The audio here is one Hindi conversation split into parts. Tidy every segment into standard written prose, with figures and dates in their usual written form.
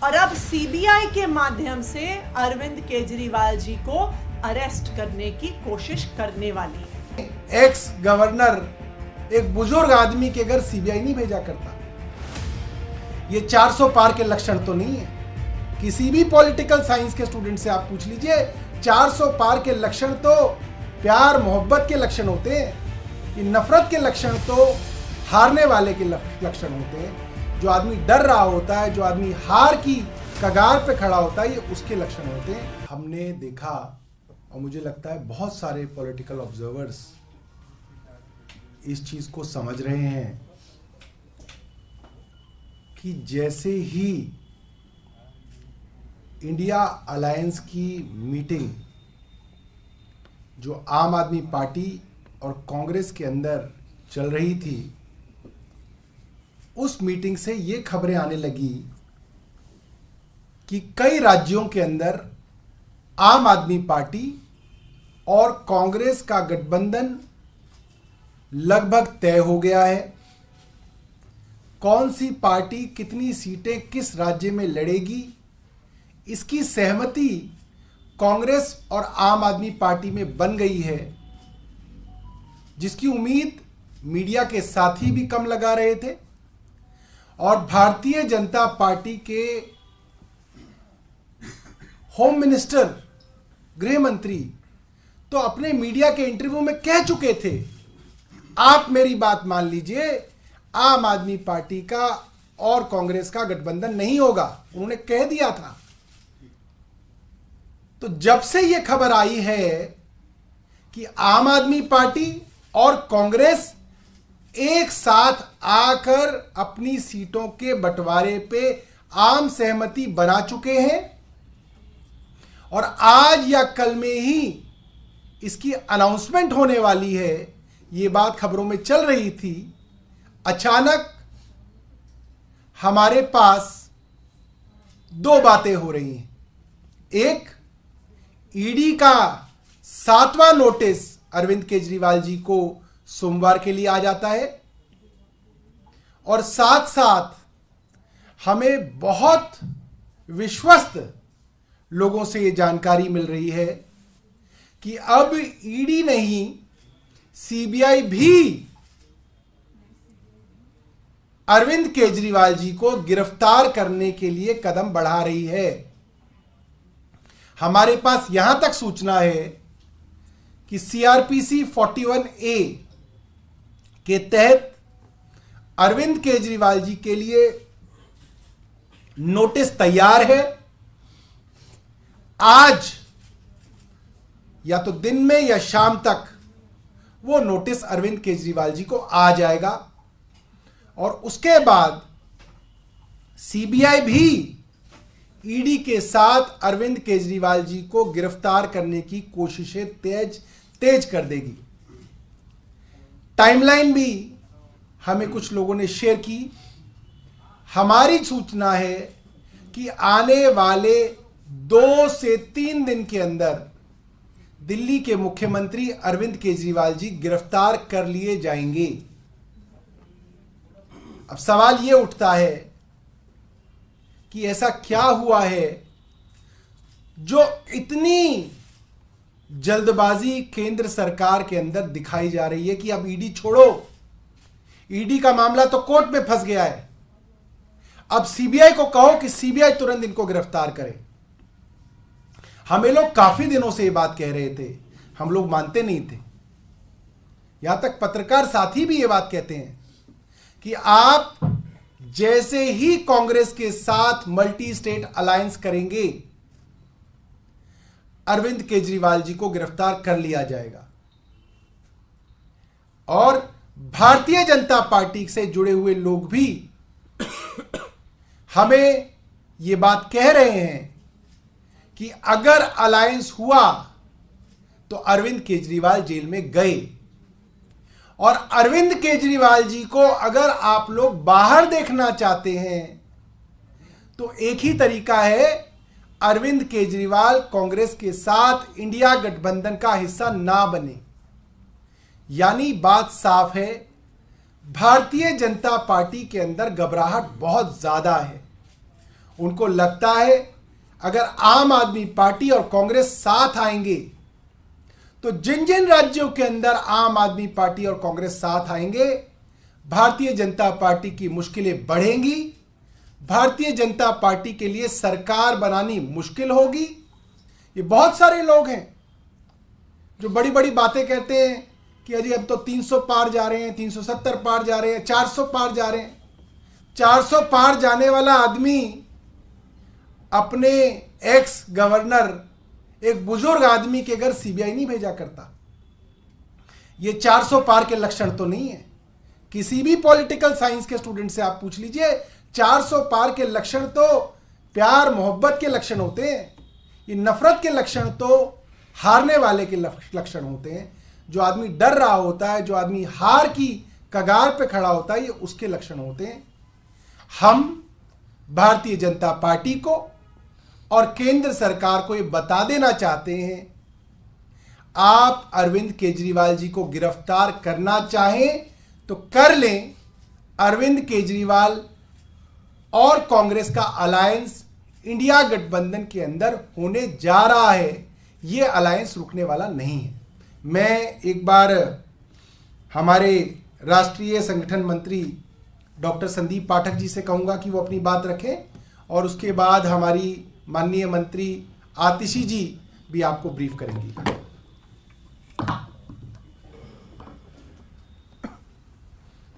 और अब सीबीआई के माध्यम से अरविंद केजरीवाल जी को अरेस्ट करने की कोशिश करने वाली है। एक्स गवर्नर एक बुजुर्ग आदमी के घर सीबीआई नहीं भेजा करता। ये 400 पार के लक्षण तो नहीं है। किसी भी पॉलिटिकल साइंस के स्टूडेंट से आप पूछ लीजिए, 400 पार के लक्षण तो प्यार मोहब्बत के लक्षण होते हैं। ये नफरत के लक्षण तो हारने वाले के लक्षण होते हैं। जो आदमी डर रहा होता है, जो आदमी हार की कगार पे खड़ा होता है, ये उसके लक्षण होते हैं। हमने देखा और मुझे लगता है बहुत सारे पॉलिटिकल ऑब्जर्वर्स इस चीज को समझ रहे हैं कि जैसे ही इंडिया अलायंस की मीटिंग जो आम आदमी पार्टी और कांग्रेस के अंदर चल रही थी, उस मीटिंग से ये खबरें आने लगी कि कई राज्यों के अंदर आम आदमी पार्टी और कांग्रेस का गठबंधन लगभग तय हो गया है। कौन सी पार्टी कितनी सीटें किस राज्य में लड़ेगी, इसकी सहमति कांग्रेस और आम आदमी पार्टी में बन गई है, जिसकी उम्मीद मीडिया के साथी भी कम लगा रहे थे। और भारतीय जनता पार्टी के होम मिनिस्टर, गृह मंत्री तो अपने मीडिया के इंटरव्यू में कह चुके थे, आप मेरी बात मान लीजिए, आम आदमी पार्टी का और कांग्रेस का गठबंधन नहीं होगा। उन्होंने कह दिया था। तो जब से यह खबर आई है कि आम आदमी पार्टी और कांग्रेस एक साथ आकर अपनी सीटों के बंटवारे पे आम सहमति बना चुके हैं और आज या कल में ही इसकी अनाउंसमेंट होने वाली है, ये बात खबरों में चल रही थी। अचानक हमारे पास दो बातें हो रही हैं। एक, ईडी का 7वां नोटिस अरविंद केजरीवाल जी को सोमवार के लिए आ जाता है और साथ साथ हमें बहुत विश्वस्त लोगों से यह जानकारी मिल रही है कि अब ईडी नहीं, सीबीआई भी अरविंद केजरीवाल जी को गिरफ्तार करने के लिए कदम बढ़ा रही है। हमारे पास यहां तक सूचना है कि सीआरपीसी 41A के तहत अरविंद केजरीवाल जी के लिए नोटिस तैयार है। आज या तो दिन में या शाम तक वो नोटिस अरविंद केजरीवाल जी को आ जाएगा और उसके बाद सीबीआई भी ईडी के साथ अरविंद केजरीवाल जी को गिरफ्तार करने की कोशिशें तेज कर देगी। टाइमलाइन भी हमें कुछ लोगों ने शेयर की। हमारी सूचना है कि आने वाले 2 से 3 दिन के अंदर दिल्ली के मुख्यमंत्री अरविंद केजरीवाल जी गिरफ्तार कर लिए जाएंगे। अब सवाल यह उठता है कि ऐसा क्या हुआ है जो इतनी जल्दबाजी केंद्र सरकार के अंदर दिखाई जा रही है कि अब ईडी छोड़ो, ईडी का मामला तो कोर्ट में फंस गया है, अब सीबीआई को कहो कि सीबीआई तुरंत इनको गिरफ्तार करे। हमें लोग काफी दिनों से ये बात कह रहे थे, हम लोग मानते नहीं थे। यहां तक पत्रकार साथी भी ये बात कहते हैं कि आप जैसे ही कांग्रेस के साथ मल्टी स्टेट अलायंस करेंगे, अरविंद केजरीवाल जी को गिरफ्तार कर लिया जाएगा। और भारतीय जनता पार्टी से जुड़े हुए लोग भी हमें यह बात कह रहे हैं कि अगर अलायंस हुआ तो अरविंद केजरीवाल जेल में गए, और अरविंद केजरीवाल जी को अगर आप लोग बाहर देखना चाहते हैं तो एक ही तरीका है, अरविंद केजरीवाल कांग्रेस के साथ इंडिया गठबंधन का हिस्सा ना बने। यानी बात साफ है, भारतीय जनता पार्टी के अंदर घबराहट बहुत ज्यादा है। उनको लगता है अगर आम आदमी पार्टी और कांग्रेस साथ आएंगे तो जिन जिन राज्यों के अंदर आम आदमी पार्टी और कांग्रेस साथ आएंगे, भारतीय जनता पार्टी की मुश्किलें बढ़ेंगी, भारतीय जनता पार्टी के लिए सरकार बनानी मुश्किल होगी। ये बहुत सारे लोग हैं जो बड़ी बड़ी बातें कहते हैं कि अजी अब तो 300 पार जा रहे हैं, 370 पार जा रहे हैं, 400 पार जा रहे हैं। 400 पार जाने वाला आदमी अपने एक्स गवर्नर, एक बुजुर्ग आदमी के घर सीबीआई नहीं भेजा करता। ये 400 पार के लक्षण तो नहीं है। किसी भी पॉलिटिकल साइंस के स्टूडेंट से आप पूछ लीजिए, 400 पार के लक्षण तो प्यार मोहब्बत के लक्षण होते हैं। ये नफरत के लक्षण तो हारने वाले के लक्षण होते हैं। जो आदमी डर रहा होता है, जो आदमी हार की कगार पे खड़ा होता है, ये उसके लक्षण होते हैं। हम भारतीय जनता पार्टी को और केंद्र सरकार को ये बता देना चाहते हैं, आप अरविंद केजरीवाल जी को गिरफ्तार करना चाहें तो कर लें। अरविंद केजरीवाल और कांग्रेस का अलायंस इंडिया गठबंधन के अंदर होने जा रहा है। ये अलायंस रुकने वाला नहीं है। मैं एक बार हमारे राष्ट्रीय संगठन मंत्री डॉक्टर संदीप पाठक जी से कहूंगा कि वो अपनी बात रखें, और उसके बाद हमारी माननीय मंत्री आतिशी जी भी आपको ब्रीफ करेंगी।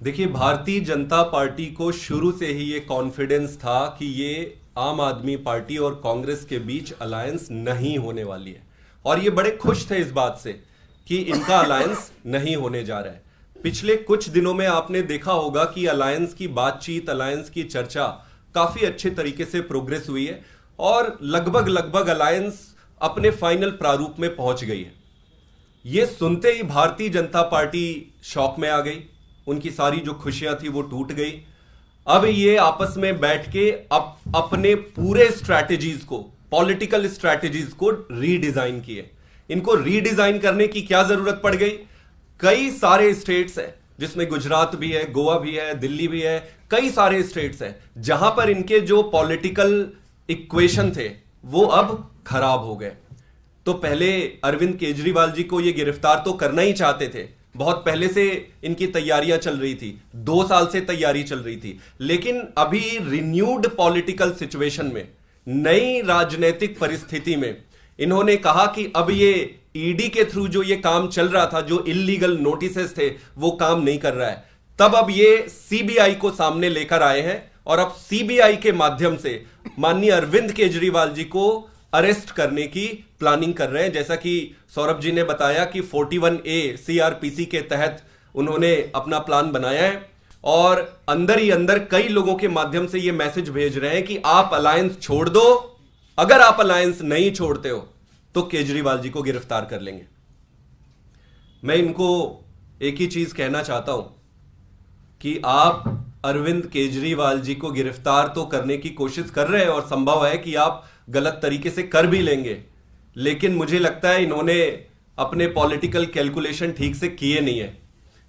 देखिए, भारतीय जनता पार्टी को शुरू से ही ये कॉन्फिडेंस था कि ये आम आदमी पार्टी और कांग्रेस के बीच अलायंस नहीं होने वाली है, और ये बड़े खुश थे इस बात से कि इनका अलायंस नहीं होने जा रहा है। पिछले कुछ दिनों में आपने देखा होगा कि अलायंस की बातचीत, अलायंस की चर्चा काफी अच्छे तरीके से प्रोग्रेस हुई है और लगभग अलायंस अपने फाइनल प्रारूप में पहुंच गई है। यह सुनते ही भारतीय जनता पार्टी शॉक में आ गई। उनकी सारी जो खुशियां थी वो टूट गई। अब ये आपस में बैठ के अपने पूरे स्ट्रैटेजीज को, पॉलिटिकल स्ट्रैटेजीज को रीडिजाइन किए। इनको रीडिजाइन करने की क्या जरूरत पड़ गई? कई सारे स्टेट्स है जिसमें गुजरात भी है, गोवा भी है, दिल्ली भी है, कई सारे स्टेट्स है जहां पर इनके जो पॉलिटिकल इक्वेशन थे वो अब खराब हो गए। तो पहले अरविंद केजरीवाल जी को ये गिरफ्तार तो करना ही चाहते थे, बहुत पहले से इनकी तैयारियां चल रही थी, 2 साल से तैयारी चल रही थी। लेकिन अभी रिन्यूड पॉलिटिकल सिचुएशन में, नई राजनीतिक परिस्थिति में इन्होंने कहा कि अब ये ईडी के थ्रू जो ये काम चल रहा था, जो इल्लीगल नोटिसेस थे, वो काम नहीं कर रहा है। तब अब ये सीबीआई को सामने लेकर आए हैं और अब सीबीआई के माध्यम से माननीय अरविंद केजरीवाल जी को अरेस्ट करने की प्लानिंग कर रहे हैं। जैसा कि सौरभ जी ने बताया कि 41A सीआरपीसी के तहत उन्होंने अपना प्लान बनाया है और अंदर ही अंदर कई लोगों के माध्यम से ये मैसेज भेज रहे हैं कि आप अलायंस छोड़ दो, अगर आप अलायंस नहीं छोड़ते हो तो केजरीवाल जी को गिरफ्तार कर लेंगे। मैं इनको एक ही चीज कहना चाहता हूं कि आप अरविंद केजरीवाल जी को गिरफ्तार तो करने की कोशिश कर रहे हैं और संभव है कि आप गलत तरीके से कर भी लेंगे, लेकिन मुझे लगता है इन्होंने अपने पॉलिटिकल कैलकुलेशन ठीक से किए नहीं है।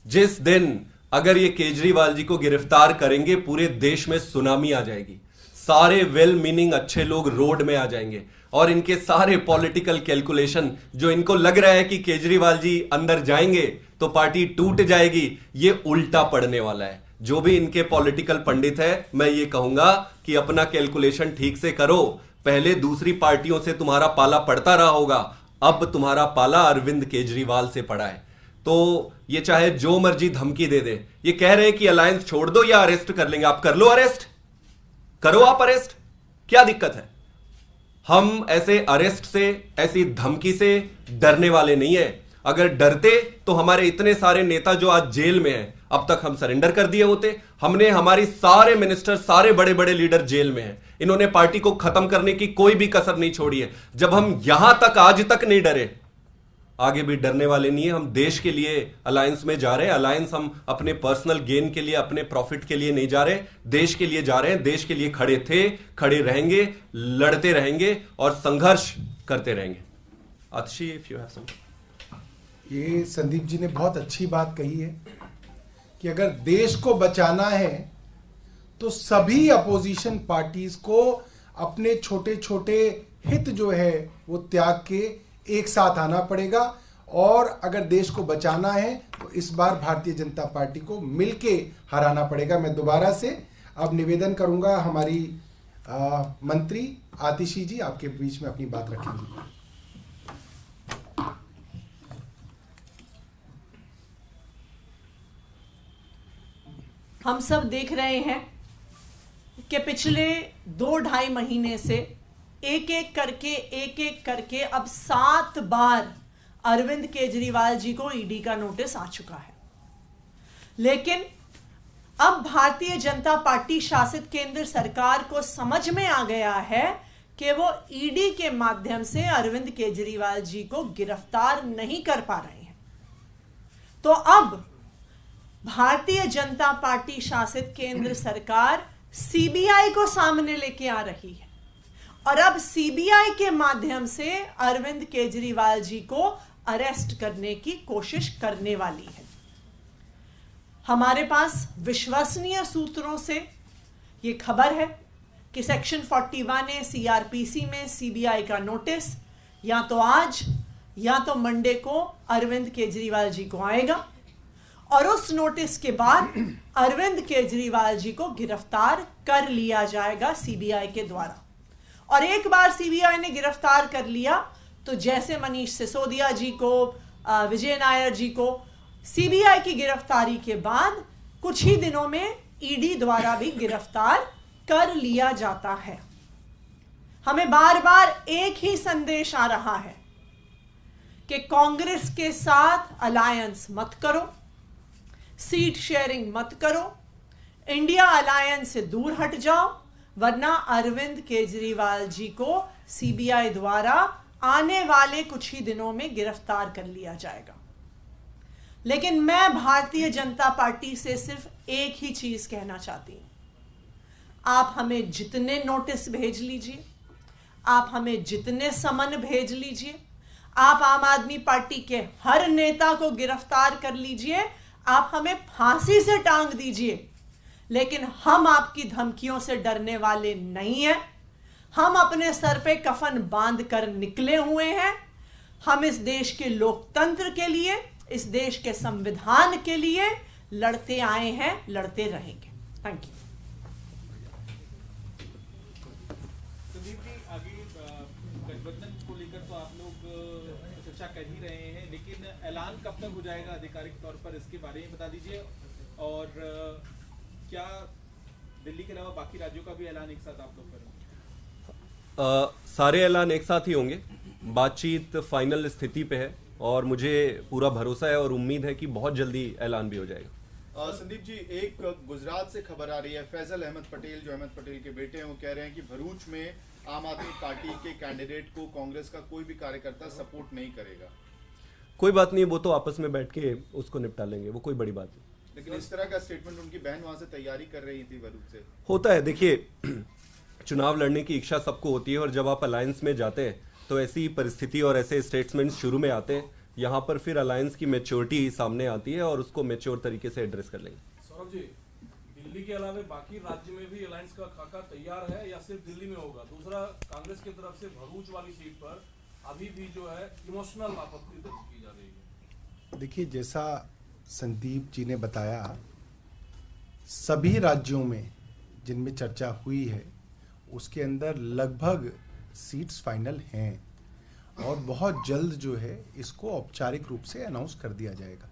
जिस दिन अगर ये केजरीवाल जी को गिरफ्तार करेंगे, पूरे देश में सुनामी आ जाएगी, सारे वेल मीनिंग अच्छे लोग रोड में आ जाएंगे और इनके सारे पॉलिटिकल कैलकुलेशन, जो इनको लग रहा है कि केजरीवाल जी अंदर जाएंगे तो पार्टी टूट जाएगी, ये उल्टा पड़ने वाला है। जो भी इनके पॉलिटिकल पंडित है, मैं ये कहूंगा कि अपना कैलकुलेशन ठीक से करो। पहले दूसरी पार्टियों से तुम्हारा पाला पड़ता रहा होगा, अब तुम्हारा पाला अरविंद केजरीवाल से पड़ा है। तो ये चाहे जो मर्जी धमकी दे दे, ये कह रहे हैं कि अलायंस छोड़ दो या अरेस्ट कर लेंगे। आप कर लो अरेस्ट, करो आप अरेस्ट, क्या दिक्कत है? हम ऐसे अरेस्ट से, ऐसी धमकी से डरने वाले नहीं है। अगर डरते तो हमारे इतने सारे नेता जो आज जेल में हैं, अब तक हम सरेंडर कर दिए होते। हमने हमारी सारे मिनिस्टर, सारे बड़े बड़े लीडर जेल में हैं। इन्होंने पार्टी को खत्म करने की कोई भी कसर नहीं छोड़ी है। जब हम यहां तक आज तक नहीं डरे, आगे भी डरने वाले नहीं है। हम देश के लिए अलायंस में जा रहे हैं। अलायंस हम अपने पर्सनल गेन के लिए, अपने प्रॉफिट के लिए नहीं जा रहे, देश के लिए जा रहे हैं। देश के लिए खड़े थे, खड़े रहेंगे, लड़ते रहेंगे और संघर्ष करते रहेंगे। आतिशी, इफ यू हैव सम। ये संदीप जी ने बहुत अच्छी बात कही है कि अगर देश को बचाना है तो सभी अपोजिशन पार्टीज को अपने छोटे छोटे हित जो है वो त्याग के एक साथ आना पड़ेगा। और अगर देश को बचाना है तो इस बार भारतीय जनता पार्टी को मिलके हराना पड़ेगा। मैं दोबारा से अब निवेदन करूंगा, हमारी मंत्री आतिशी जी आपके बीच में अपनी बात रखेंगी। हम सब देख रहे हैं कि पिछले 2-2.5 महीने से एक एक करके अब 7 बार अरविंद केजरीवाल जी को ईडी का नोटिस आ चुका है। लेकिन अब भारतीय जनता पार्टी शासित केंद्र सरकार को समझ में आ गया है कि वो ईडी के माध्यम से अरविंद केजरीवाल जी को गिरफ्तार नहीं कर पा रहे हैं। तो अब भारतीय जनता पार्टी शासित केंद्र सरकार सीबीआई को सामने लेके आ रही है और अब सीबीआई के माध्यम से अरविंद केजरीवाल जी को अरेस्ट करने की कोशिश करने वाली है। हमारे पास विश्वसनीय सूत्रों से यह खबर है कि सेक्शन 41A सीआरपीसी में सीबीआई का नोटिस या तो आज या तो मंडे को अरविंद केजरीवाल जी को आएगा और उस नोटिस के बाद अरविंद केजरीवाल जी को गिरफ्तार कर लिया जाएगा सीबीआई के द्वारा। और एक बार सीबीआई ने गिरफ्तार कर लिया तो जैसे मनीष सिसोदिया जी को, विजय नायर जी को सीबीआई की गिरफ्तारी के बाद कुछ ही दिनों में ईडी द्वारा भी गिरफ्तार कर लिया जाता है। हमें बार बार एक ही संदेश आ रहा है कि कांग्रेस के साथ अलायंस मत करो, सीट शेयरिंग मत करो, इंडिया अलायंस से दूर हट जाओ, वरना अरविंद केजरीवाल जी को सीबीआई द्वारा आने वाले कुछ ही दिनों में गिरफ्तार कर लिया जाएगा। लेकिन मैं भारतीय जनता पार्टी से सिर्फ एक ही चीज कहना चाहती हूं, आप हमें जितने नोटिस भेज लीजिए, आप हमें जितने समन भेज लीजिए, आप आम आदमी पार्टी के हर नेता को गिरफ्तार कर लीजिए, आप हमें फांसी से टांग दीजिए, लेकिन हम आपकी धमकियों से डरने वाले नहीं हैं। हम अपने सर पे कफन बांध कर निकले हुए हैं। हम इस देश के लोकतंत्र के लिए, इस देश के संविधान के लिए लड़ते आए हैं, लड़ते रहेंगे। Thank you. संदीप जी, आगे गठबंधन को लेकर तो आप लोग चर्चा कर ही रहे हैं, लेकिन ऐलान कब तक हो जाएगा आधिकारिक तौर पर, इसके बारे में बता दीजिए। और क्या दिल्ली के अलावा बाकी राज्यों का भी ऐलान एक साथ आप लोग करेंगे? सारे ऐलान एक साथ ही होंगे। बातचीत फाइनल स्थिति पे है और मुझे पूरा भरोसा है और उम्मीद है कि बहुत जल्दी ऐलान भी हो जाएगा। संदीप जी, एक गुजरात से खबर आ रही है, फैजल अहमद पटेल जो अहमद पटेल के बेटे हैं, वो कह रहे हैं कि भरूच में आम आदमी पार्टी के कैंडिडेट को कांग्रेस का कोई भी कार्यकर्ता सपोर्ट नहीं करेगा। कोई बात नहीं, वो तो आपस में बैठ के उसको निपटा लेंगे, वो कोई बड़ी बात नहीं। लेकिन इस तरह का स्टेटमेंट उनकी बहन वहां से तैयारी कर रही थी भरूच से। होता है, देखिए चुनाव लड़ने की इच्छा सबको होती है और जब आप अलायंस में जाते हैं तो ऐसी परिस्थिति और ऐसे स्टेटमेंट्स शुरू में आते हैं। यहाँ पर फिर अलायंस की मैच्योरिटी सामने आती है और उसको मैच्योर तरीके से एड्रेस कर लेंगे। सौरभ जी, दिल्ली के अलावा बाकी राज्य में भी अलायंस का खाका तैयार है या सिर्फ दिल्ली में होगा? दूसरा, कांग्रेस की तरफ से भरूच वाली सीट पर अभी भी जो है इमोशनल आपत्ति दर्ज की जा रही है। देखिए, जैसा संदीप जी ने बताया, सभी राज्यों में जिनमें चर्चा हुई है उसके अंदर लगभग सीट्स फाइनल हैं और बहुत जल्द जो है इसको औपचारिक रूप से अनाउंस कर दिया जाएगा।